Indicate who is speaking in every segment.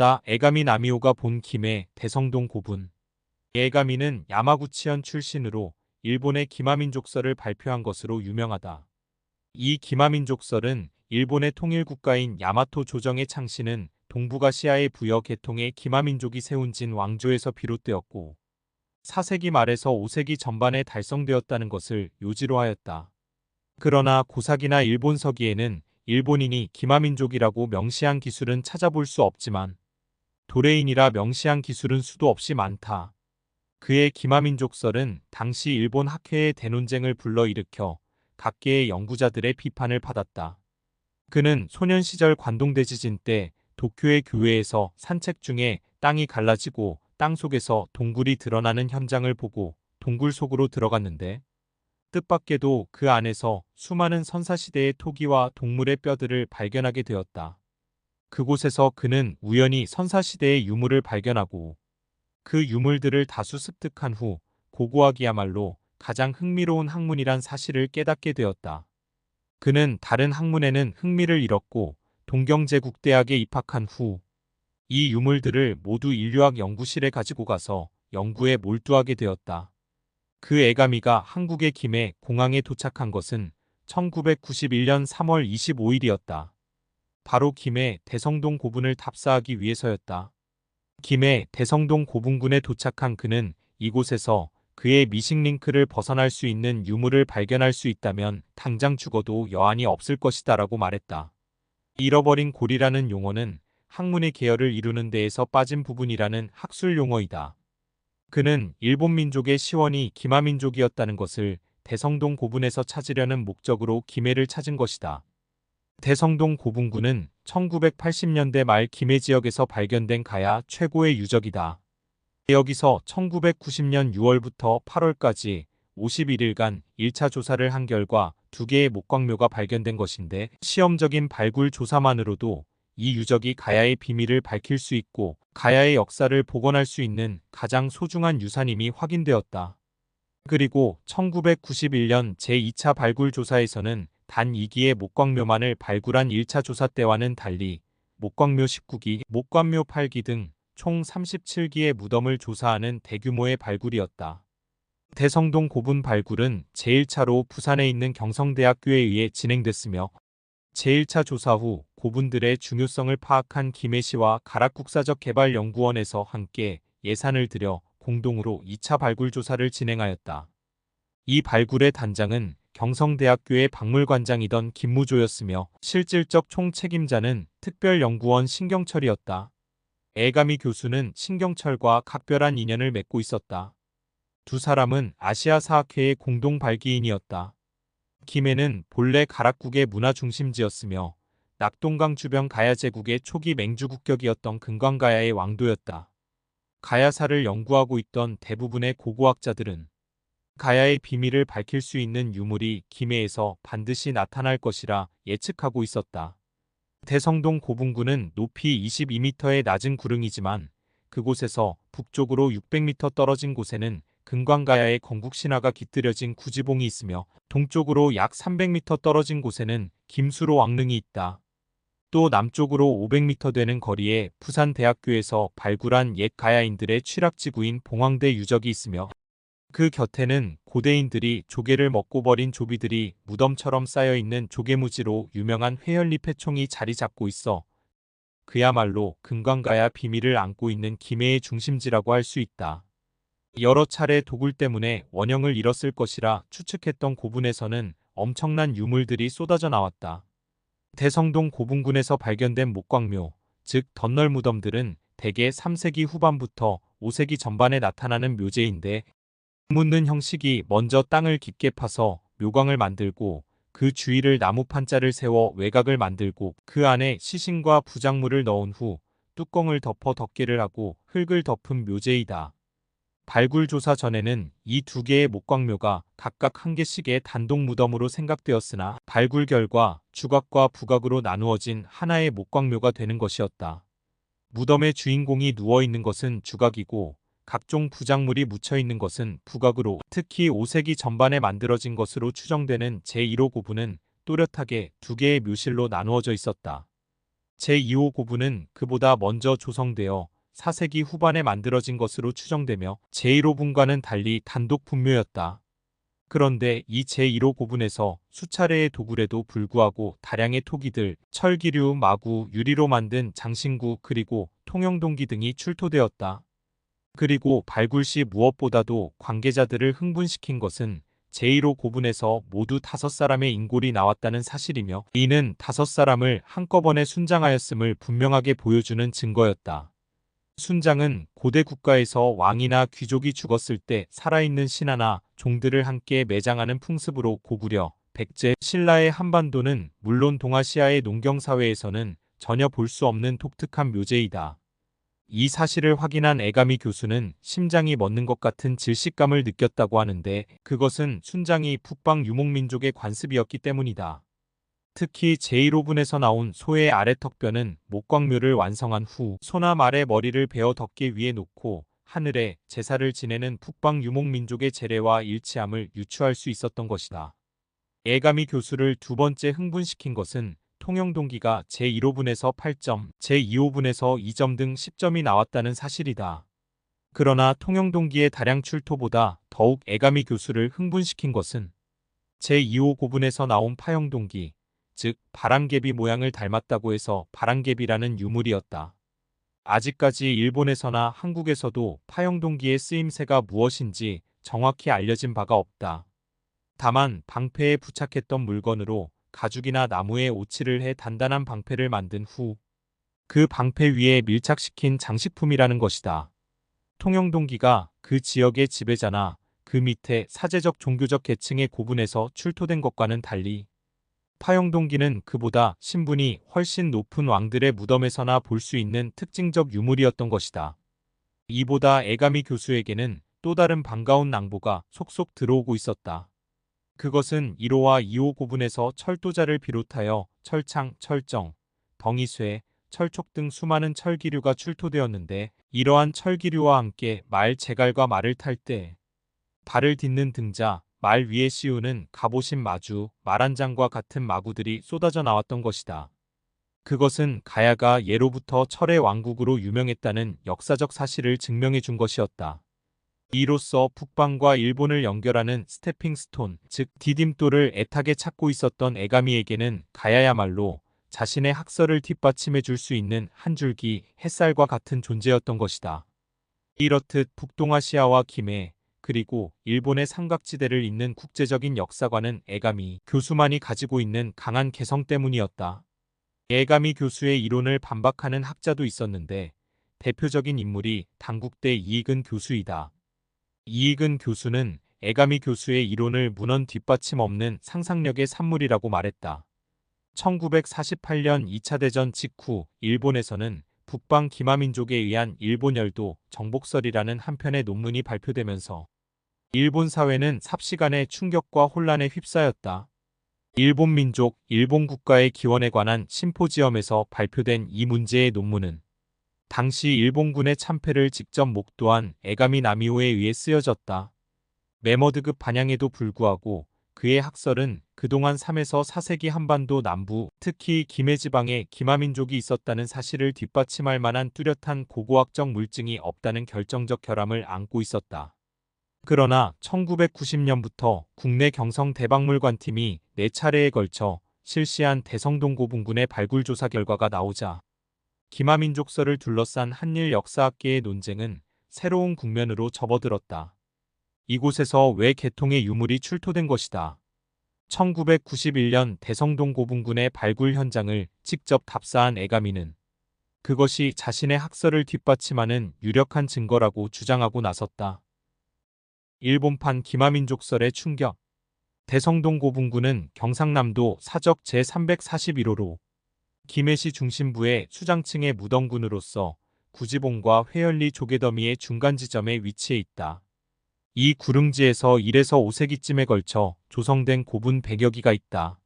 Speaker 1: 있었다. 에가미 나미오가 본 김해 대성동 고분. 에가미는 야마구치현 출신으로 일본의 기마민족설을 발표한 것으로 유명하다. 이 기마민족설은 일본의 통일국가인 야마토 조정의 창시는 동북아시아의 부여 계통의 기마민족이 세운 진 왕조에서 비롯되었고 4세기 말에서 5세기 전반에 달성되었다는 것을 요지로 하였다. 그러나 고사기나 일본서기에는 일본인이 기마민족이라고 명시한 기술은 찾아볼 수 없지만 도레인이라 명시한 기술은 수도 없이 많다. 그의 기마민족설은 당시 일본 학회의 대논쟁을 불러일으켜 각계의 연구자들의 비판을 받았다. 그는 소년 시절 관동대지진 때 도쿄의 교회에서 산책 중에 땅이 갈라지고 땅 속에서 동굴이 드러나는 현장을 보고 동굴 속으로 들어갔는데 뜻밖에도 그 안에서 수많은 선사시대의 토기와 동물의 뼈들을 발견하게 되었다. 그곳에서 그는 우연히 선사시대의 유물을 발견하고 그 유물들을 다수 습득한 후 고고학이야말로 가장 흥미로운 학문이란 사실을 깨닫게 되었다. 그는 다른 학문에는 흥미를 잃었고 동경제국대학에 입학한 후 이 유물들을 모두 인류학 연구실에 가지고 가서 연구에 몰두하게 되었다. 그 에가미가 한국의 김해 공항에 도착한 것은 1991년 3월 25일이었다. 바로 김해 대성동 고분을 탑사하기 위해서였다. 김해 대성동 고분군에 도착한 그는 이곳에서 그의 미싱링크를 벗어날 수 있는 유물을 발견할 수 있다면 당장 죽어도 여한이 없을 것이다라고 말했다. 잃어버린 골이라는 용어는 학문의 계열을 이루는 데에서 빠진 부분이라는 학술 용어이다. 그는 일본 민족의 시원이 기마민족이었다는 것을 대성동 고분에서 찾으려는 목적으로 김해를 찾은 것이다. 대성동 고분군은 1980년대 말 김해 지역에서 발견된 가야 최고의 유적이다. 여기서 1990년 6월부터 8월까지 51일간 1차 조사를 한 결과 2개의 목광묘가 발견된 것인데 시험적인 발굴 조사만으로도 이 유적이 가야의 비밀을 밝힐 수 있고 가야의 역사를 복원할 수 있는 가장 소중한 유산임이 확인되었다. 그리고 1991년 제2차 발굴 조사에서는 단 2기의 목광묘만을 발굴한 1차 조사 때와는 달리 목광묘 19기, 목광묘 8기 등 총 37기의 무덤을 조사하는 대규모의 발굴이었다. 대성동 고분 발굴은 제1차로 부산에 있는 경성대학교에 의해 진행됐으며 제1차 조사 후 고분들의 중요성을 파악한 김해시와 가락국사적개발연구원에서 함께 예산을 들여 공동으로 2차 발굴 조사를 진행하였다. 이 발굴의 단장은 경성대학교의 박물관장이던 김무조였으며 실질적 총책임자는 특별연구원 신경철이었다. 에가미 교수는 신경철과 각별한 인연을 맺고 있었다. 두 사람은 아시아사학회의 공동 발기인이었다. 김해는 본래 가락국의 문화중심지였으며 낙동강 주변 가야 제국의 초기 맹주국격이었던 금광가야의 왕도였다. 가야사를 연구하고 있던 대부분의 고고학자들은 가야의 비밀을 밝힐 수 있는 유물이 김해에서 반드시 나타날 것이라 예측하고 있었다. 대성동 고분군은 높이 22m의 낮은 구릉이지만 그곳에서 북쪽으로 600m 떨어진 곳에는 금광가야의 건국신화가 깃들여진 구지봉이 있으며 동쪽으로 약 300m 떨어진 곳에는 김수로 왕릉이 있다. 또 남쪽으로 500m 되는 거리에 부산대학교에서 발굴한 옛 가야인들의 취락지구인 봉황대 유적이 있으며 그 곁에는 고대인들이 조개를 먹고 버린 조비들이 무덤처럼 쌓여있는 조개무지로 유명한 회열리 패총이 자리 잡고 있어 그야말로 금광가야 비밀을 안고 있는 김해의 중심지라고 할 수 있다. 여러 차례 도굴 때문에 원형을 잃었을 것이라 추측했던 고분에서는 엄청난 유물들이 쏟아져 나왔다. 대성동 고분군에서 발견된 목광묘, 즉 덧널 무덤들은 대개 3세기 후반부터 5세기 전반에 나타나는 묘제인데 묻는 형식이 먼저 땅을 깊게 파서 묘광을 만들고 그 주위를 나무판자를 세워 외곽을 만들고 그 안에 시신과 부작물을 넣은 후 뚜껑을 덮어 덮개를 하고 흙을 덮은 묘제이다. 발굴 조사 전에는 이 2개의 목광묘가 각각 1개씩의 단독 무덤으로 생각되었으나 발굴 결과 주각과 부각으로 나누어진 하나의 목광묘가 되는 것이었다. 무덤의 주인공이 누워있는 것은 주각이고 각종 부작물이 묻혀있는 것은 부각으로 특히 5세기 전반에 만들어진 것으로 추정되는 제1호 고분은 또렷하게 2개의 묘실로 나누어져 있었다. 제2호 고분은 그보다 먼저 조성되어 4세기 후반에 만들어진 것으로 추정되며 제1호 분과는 달리 단독 분묘였다. 그런데 이 제1호 고분에서 수차례의 도굴에도 불구하고 다량의 토기들, 철기류, 마구, 유리로 만든 장신구 그리고 통영동기 등이 출토되었다. 그리고 발굴 시 무엇보다도 관계자들을 흥분시킨 것은 제1호 고분에서 모두 5사람의 인골이 나왔다는 사실이며 이는 5사람을 한꺼번에 순장하였음을 분명하게 보여주는 증거였다. 순장은 고대 국가에서 왕이나 귀족이 죽었을 때 살아있는 신하나 종들을 함께 매장하는 풍습으로 고구려, 백제, 신라의 한반도는 물론 동아시아의 농경사회에서는 전혀 볼 수 없는 독특한 묘제이다. 이 사실을 확인한 에가미 교수는 심장이 멎는 것 같은 질식감을 느꼈다고 하는데 그것은 순장이 북방 유목민족의 관습이었기 때문이다. 특히 제1호분에서 나온 소의 아래턱뼈는 목광묘를 완성한 후 소나 말의 머리를 베어 덮개 위에 놓고 하늘에 제사를 지내는 북방 유목민족의 재래와 일치함을 유추할 수 있었던 것이다. 에가미 교수를 두 번째 흥분시킨 것은 통영동기가 제1호분에서 8점, 제2호분에서 2점 등 10점이 나왔다는 사실이다. 그러나 통영동기의 다량 출토보다 더욱 에가미 교수를 흥분시킨 것은 제2호 고분에서 나온 파형동기, 즉 바람개비 모양을 닮았다고 해서 바람개비라는 유물이었다. 아직까지 일본에서나 한국에서도 파형동기의 쓰임새가 무엇인지 정확히 알려진 바가 없다. 다만 방패에 부착했던 물건으로 가죽이나 나무에 오치를 해 단단한 방패를 만든 후 그 방패 위에 밀착시킨 장식품이라는 것이다. 통영동기가 그 지역의 지배자나 그 밑에 사제적 종교적 계층의 고분에서 출토된 것과는 달리 파영동기는 그보다 신분이 훨씬 높은 왕들의 무덤에서나 볼 수 있는 특징적 유물이었던 것이다. 이보다 에가미 교수에게는 또 다른 반가운 낭보가 속속 들어오고 있었다. 그것은 1호와 2호 고분에서 철도자를 비롯하여 철창, 철정, 덩이쇠, 철촉 등 수많은 철기류가 출토되었는데 이러한 철기류와 함께 말 제갈과 말을 탈 때 발을 딛는 등자, 말 위에 씌우는 갑오신 마주, 말한장과 같은 마구들이 쏟아져 나왔던 것이다. 그것은 가야가 예로부터 철의 왕국으로 유명했다는 역사적 사실을 증명해 준 것이었다. 이로써 북방과 일본을 연결하는 스태핑 스톤, 즉 디딤돌을 애타게 찾고 있었던 에가미에게는 가야야말로 자신의 학설을 뒷받침해 줄 수 있는 한 줄기 햇살과 같은 존재였던 것이다. 이렇듯 북동아시아와 김해, 그리고 일본의 삼각지대를 잇는 국제적인 역사관은 에가미 교수만이 가지고 있는 강한 개성 때문이었다. 에가미 교수의 이론을 반박하는 학자도 있었는데 대표적인 인물이 당국대 이익은 교수이다. 이익은 교수는 에가미 교수의 이론을 문헌 뒷받침 없는 상상력의 산물이라고 말했다. 1948년 2차 대전 직후 일본에서는 북방 기마민족에 의한 일본열도 정복설이라는 한 편의 논문이 발표되면서 일본 사회는 삽시간의 충격과 혼란에 휩싸였다. 일본 민족, 일본 국가의 기원에 관한 심포지엄에서 발표된 이 문제의 논문은 당시 일본군의 참패를 직접 목도한 에가미 나미오에 의해 쓰여졌다. 메머드급 반향에도 불구하고 그의 학설은 그동안 3에서 4세기 한반도 남부, 특히 김해 지방에 기마민족이 있었다는 사실을 뒷받침할 만한 뚜렷한 고고학적 물증이 없다는 결정적 결함을 안고 있었다. 그러나 1990년부터 국내 경성 대박물관팀이 4차례에 걸쳐 실시한 대성동 고분군의 발굴 조사 결과가 나오자 기마민족설을 둘러싼 한일 역사학계의 논쟁은 새로운 국면으로 접어들었다. 이곳에서 왜 개통의 유물이 출토된 것이다. 1991년 대성동 고분군의 발굴 현장을 직접 답사한 에가미는 그것이 자신의 학설을 뒷받침하는 유력한 증거라고 주장하고 나섰다. 일본판 기마민족설의 충격. 대성동 고분군은 경상남도 사적 제341호로 김해시 중심부의 수장층의 무덤군으로서 구지봉과 회열리 조개더미의 중간 지점에 위치해 있다. 이 구릉지에서 1에서 5세기쯤에 걸쳐 조성된 고분 100여 기가 있다.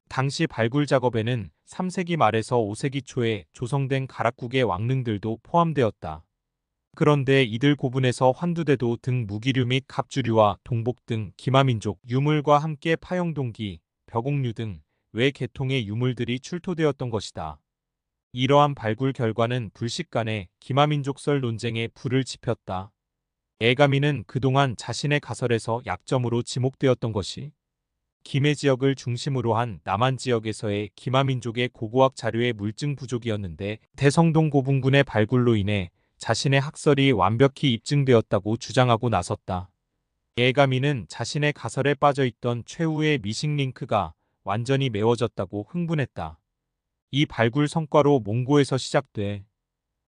Speaker 1: 당시 발굴 작업에는 3세기 말에서 5세기 초에 조성된 가락국의 왕릉들도 포함되었다. 그런데 이들 고분에서 환두대도 등 무기류 및 갑주류와 동복 등 기마민족 유물과 함께 파형동기, 벼곡류 등 외 계통의 유물들이 출토되었던 것이다. 이러한 발굴 결과는 불식간의 기마민족설 논쟁에 불을 지폈다. 에가미는 그동안 자신의 가설에서 약점으로 지목되었던 것이 김해 지역을 중심으로 한 남한 지역에서의 기마민족의 고고학 자료의 물증 부족이었는데 대성동 고분군의 발굴로 인해 자신의 학설이 완벽히 입증되었다고 주장하고 나섰다. 에가미는 자신의 가설에 빠져있던 최후의 미식 링크가 완전히 메워졌다고 흥분했다. 이 발굴 성과로 몽고에서 시작돼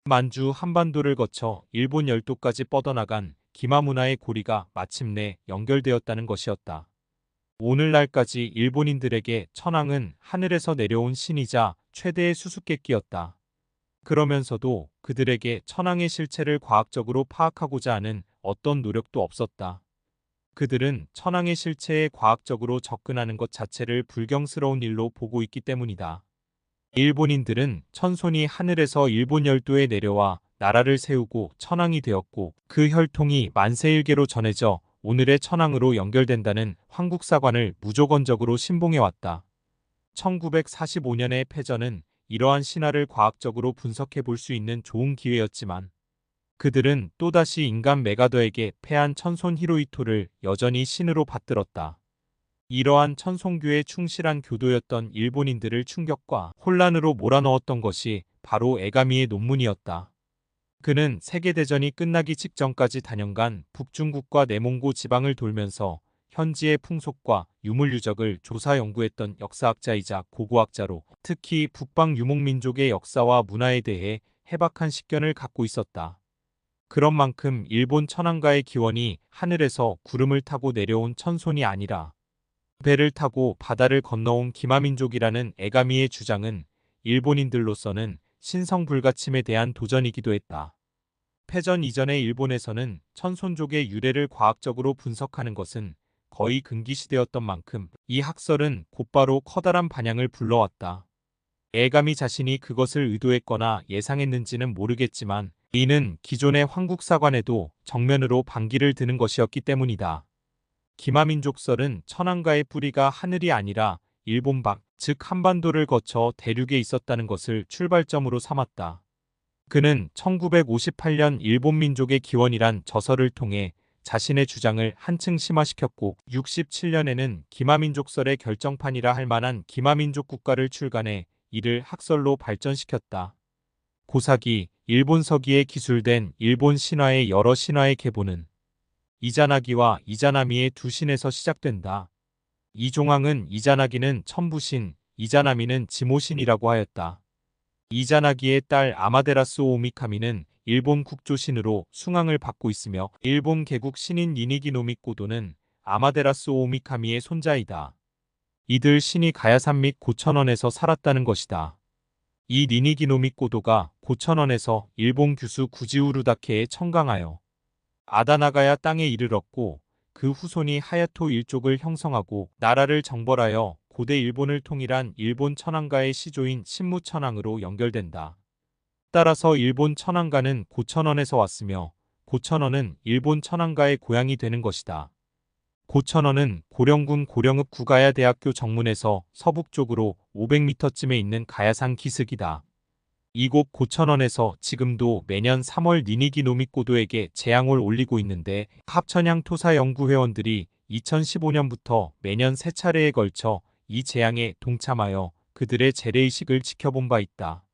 Speaker 1: 만주 한반도를 거쳐 일본 열도까지 뻗어나간 기마문화의 고리가 마침내 연결되었다는 것이었다. 오늘날까지 일본인들에게 천황은 하늘에서 내려온 신이자 최대의 수수께끼였다. 그러면서도 그들에게 천황의 실체를 과학적으로 파악하고자 하는 어떤 노력도 없었다. 그들은 천황의 실체에 과학적으로 접근하는 것 자체를 불경스러운 일로 보고 있기 때문이다. 일본인들은 천손이 하늘에서 일본 열도에 내려와 나라를 세우고 천황이 되었고 그 혈통이 만세일계로 전해져 오늘의 천황으로 연결된다는 황국사관을 무조건적으로 신봉해왔다. 1945년의 패전은 이러한 신화를 과학적으로 분석해 볼 수 있는 좋은 기회였지만 그들은 또다시 인간 메가더에게 패한 천손 히로히토를 여전히 신으로 받들었다. 이러한 천손교에 충실한 교도였던 일본인들을 충격과 혼란으로 몰아넣었던 것이 바로 에가미의 논문이었다. 그는 세계대전이 끝나기 직전까지 다년간 북중국과 내몽고 지방을 돌면서 현지의 풍속과 유물유적을 조사 연구했던 역사학자이자 고고학자로 특히 북방 유목민족의 역사와 문화에 대해 해박한 식견을 갖고 있었다. 그런 만큼 일본 천황가의 기원이 하늘에서 구름을 타고 내려온 천손이 아니라 배를 타고 바다를 건너온 기마민족이라는 에가미의 주장은 일본인들로서는 신성불가침에 대한 도전이기도 했다. 패전 이전의 일본에서는 천손족의 유래를 과학적으로 분석하는 것은 거의 금기시되었던 만큼 이 학설은 곧바로 커다란 반향을 불러왔다. 에가미 자신이 그것을 의도했거나 예상했는지는 모르겠지만 이는 기존의 황국사관에도 정면으로 반기를 드는 것이었기 때문이다. 기마민족설은 천황가의 뿌리가 하늘이 아니라 일본 밖, 즉 한반도를 거쳐 대륙에 있었다는 것을 출발점으로 삼았다. 그는 1958년 일본 민족의 기원이란 저서를 통해 자신의 주장을 한층 심화시켰고 67년에는 기마민족설의 결정판이라 할 만한 기마민족 국가를 출간해 이를 학설로 발전시켰다. 고사기, 일본 서기에 기술된 일본 신화의 여러 신화의 계보는 이자나기와 이자나미의 두 신에서 시작된다. 이종황은 이자나기는 천부신, 이자나미는 지모신이라고 하였다. 이자나기의 딸 아마데라스 오미카미는 일본 국조신으로 숭앙을 받고 있으며 일본 개국 신인 니니기 노미코도는 아마데라스 오미카미의 손자이다. 이들 신이 가야산 및 고천원에서 살았다는 것이다. 이 니니기 노미코도가 고천원에서 일본 규수 구지우루다케에 청강하여 아다나가야 땅에 이르렀고 그 후손이 하야토 일족을 형성하고 나라를 정벌하여 고대 일본을 통일한 일본 천황가의 시조인 신무천황으로 연결된다. 따라서 일본 천황가는 고천원에서 왔으며 고천원은 일본 천황가의 고향이 되는 것이다. 고천원은 고령군 고령읍 구가야대학교 정문에서 서북쪽으로 500m쯤에 있는 가야산 기슭이다. 이곳 고천원에서 지금도 매년 3월 니니기 노미코도에게 재앙을 올리고 있는데 합천양 토사연구회원들이 2015년부터 매년 3차례에 걸쳐 이 재앙에 동참하여 그들의 재래의식을 지켜본 바 있다.